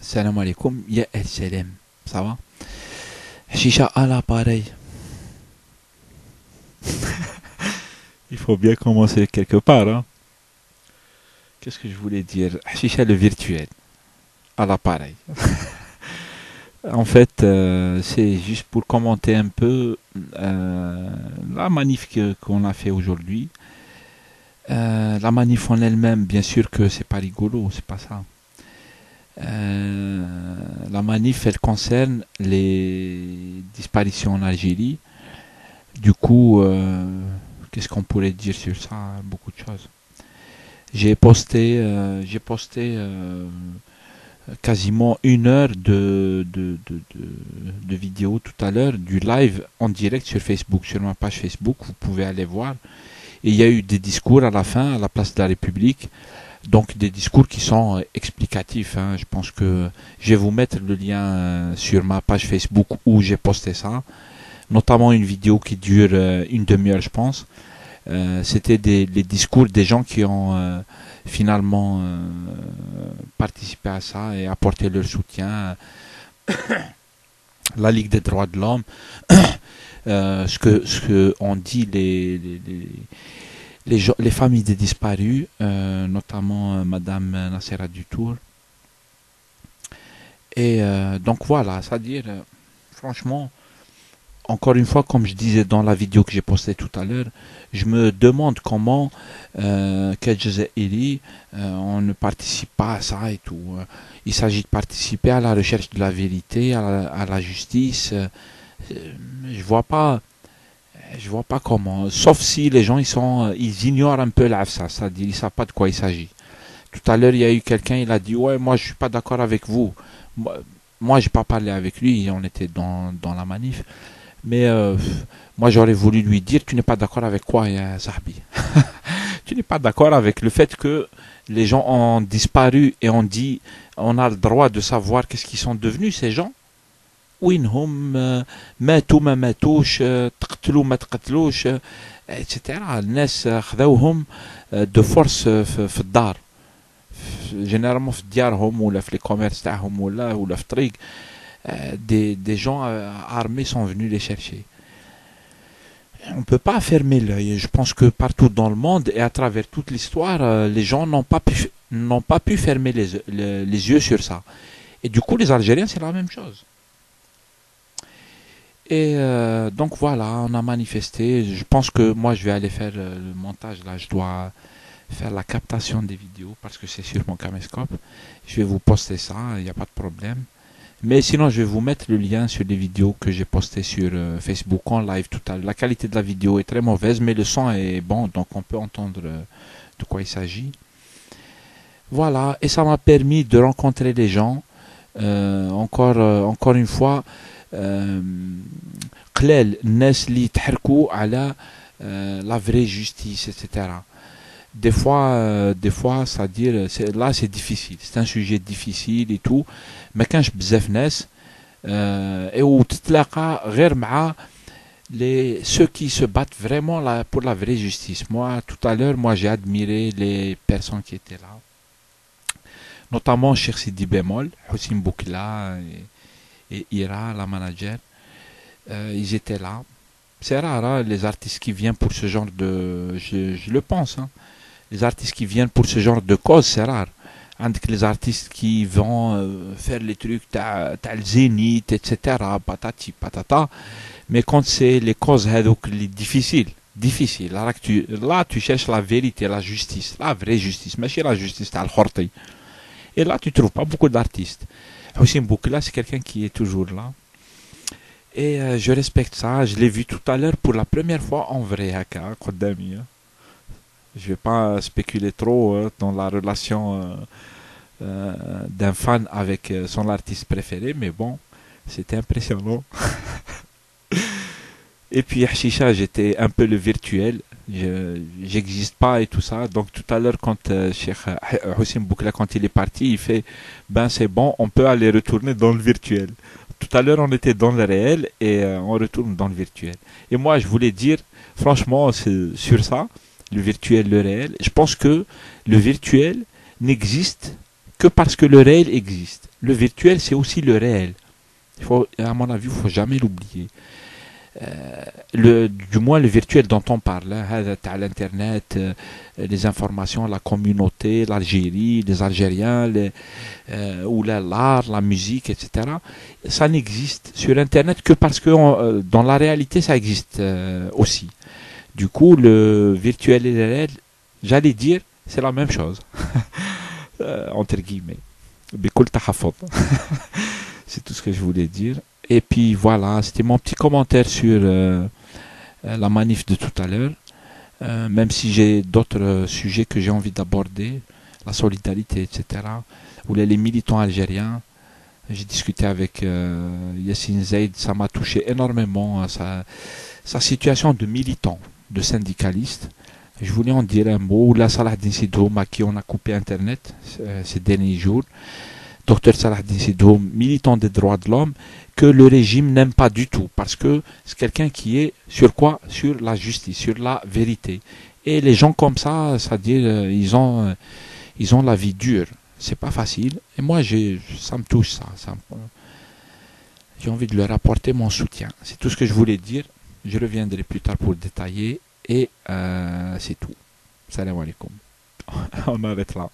Salam alaikum, ya el salam. Ça va? Chicha à l'appareil. Il faut bien commencer quelque part, hein. Qu'est-ce que je voulais dire? Chicha le virtuel. À l'appareil. En fait, c'est juste pour commenter un peu la manif qu'on a fait aujourd'hui. La manif en elle-même, bien sûr que c'est pas rigolo, c'est pas ça. La manif, elle concerne les disparitions en Algérie. Du coup, qu'est-ce qu'on pourrait dire sur ça? Beaucoup de choses. J'ai posté quasiment 1 heure de vidéo tout à l'heure, du live en direct sur Facebook, sur ma page Facebook. Vous pouvez aller voir. Et il y a eu des discours à la fin, à la place de la République. Donc des discours qui sont explicatifs, hein. Je pense que je vais vous mettre le lien sur ma page Facebook où j'ai posté ça, notamment une vidéo qui dure une demi-heure, je pense. C'était les discours des gens qui ont finalement participé à ça et apporté leur soutien. La Ligue des droits de l'homme, ce que ont dit les familles des disparus, notamment Madame Nassera Dutour. Et donc voilà, c'est-à-dire, franchement, encore une fois, comme je disais dans la vidéo que j'ai postée tout à l'heure, je me demande comment Kedjazairi, on ne participe pas à ça et tout. Il s'agit de participer à la recherche de la vérité, à la justice. Je vois pas. Je vois pas comment. Sauf si les gens ils ignorent un peu l'AFSA, c'est-à-dire ils savent pas de quoi il s'agit. Tout à l'heure, il y a eu quelqu'un, il a dit ouais, moi je suis pas d'accord avec vous. Moi, j'ai pas parlé avec lui, on était dans la manif. Mais moi j'aurais voulu lui dire tu n'es pas d'accord avec quoi, Zahbi? Tu n'es pas d'accord avec le fait que les gens ont disparu et on dit on a le droit de savoir qu'est-ce qu'ils sont devenus ces gens. وينهم ماتوا ما ماتوش تقتلوا ما تقتلوش اتسيتيرا الناس خذوهم دو فورس في الدار جينيرالمون في ديارهم ولا في لي كوميرس تاعهم ولا في الطريق des gens armés sont venus les chercher. On ne peut pas fermer l'œil. Je pense que partout dans le monde et à travers toute l'histoire, les gens n'ont pas pu fermer les yeux sur ça. Et du coup, les Algériens, c'est la même chose. Et donc voilà, on a manifesté. Je pense que moi, je vais aller faire le montage. Là, je dois faire la captation des vidéos parce que c'est sur mon caméscope. Je vais vous poster ça, il n'y a pas de problème. Mais sinon, je vais vous mettre le lien sur les vidéos que j'ai postées sur Facebook en live tout à l'heure. La qualité de la vidéo est très mauvaise, mais le son est bon, donc on peut entendre de quoi il s'agit. Voilà, et ça m'a permis de rencontrer les gens. Encore une fois, قلال الناس اللي يتحركوا على la vraie justice, etc. Des fois, c'est-à-dire, là c'est difficile, c'est un sujet difficile et tout, ما كانش بزاف ناس وتتلاقى غير مع ceux qui se battent vraiment là, pour la vraie justice. Moi, tout à l'heure, j'ai admiré les personnes qui étaient là, notamment Cheikh Sidi Bemol, Hossein Boukla et Ira, la manager. Ils étaient là. C'est rare, hein, les artistes qui viennent pour ce genre de... Je le pense, hein. Les artistes qui viennent pour ce genre de cause, c'est rare. Avec les artistes qui vont faire les trucs, t'as le zénith, etc., patati, patata. Mais quand c'est les causes difficiles, là, tu cherches la vérité, la justice, la vraie justice, mais c'est la justice, t'as le khorti. Et là, tu trouves pas beaucoup d'artistes. Hossein Boukla, c'est quelqu'un qui est toujours là. Et je respecte ça. Je l'ai vu tout à l'heure pour la première fois en vrai, Haka, Kodami. Je vais pas spéculer trop dans la relation d'un fan avec son artiste préféré, mais bon, c'était impressionnant. Et puis Chicha, j'étais un peu le virtuel. J'existe pas et tout ça. Donc tout à l'heure, quand Cheikh Hossein Boukla, quand il est parti, il fait ben c'est bon, on peut aller retourner dans le virtuel. Tout à l'heure, on était dans le réel et on retourne dans le virtuel. Et moi, je voulais dire, franchement, sur ça, le virtuel, le réel, je pense que le virtuel n'existe que parce que le réel existe. Le virtuel, c'est aussi le réel. À mon avis, il ne faut jamais l'oublier. Du moins le virtuel dont on parle, hein, l'internet, les informations, la communauté, l'Algérie, les Algériens, ou l'art, la musique, etc. Ça n'existe sur internet que parce que dans la réalité ça existe aussi. Du coup, le virtuel et le réel, j'allais dire, c'est la même chose, entre guillemets. بكل تحفظ. C'est tout ce que je voulais dire. Et puis voilà, c'était mon petit commentaire sur la manif de tout à l'heure. Même si j'ai d'autres sujets que j'ai envie d'aborder, la solidarité, etc. Ou les militants algériens. J'ai discuté avec Yassine Zaid, ça m'a touché énormément, sa situation de militant, de syndicaliste. Je voulais en dire un mot. Là, Salah Din Sidhoum, à qui on a coupé Internet ces derniers jours. Docteur Salah Din Sidhoum, militant des droits de l'homme, que le régime n'aime pas du tout, parce que c'est quelqu'un qui est sur quoi? Sur la justice, sur la vérité. Et les gens comme ça, c'est-à-dire, ils ont la vie dure. C'est pas facile. Et moi, ça me touche, j'ai envie de leur apporter mon soutien. C'est tout ce que je voulais dire. Je reviendrai plus tard pour détailler. Et c'est tout. Salam alaikum. On arrête là.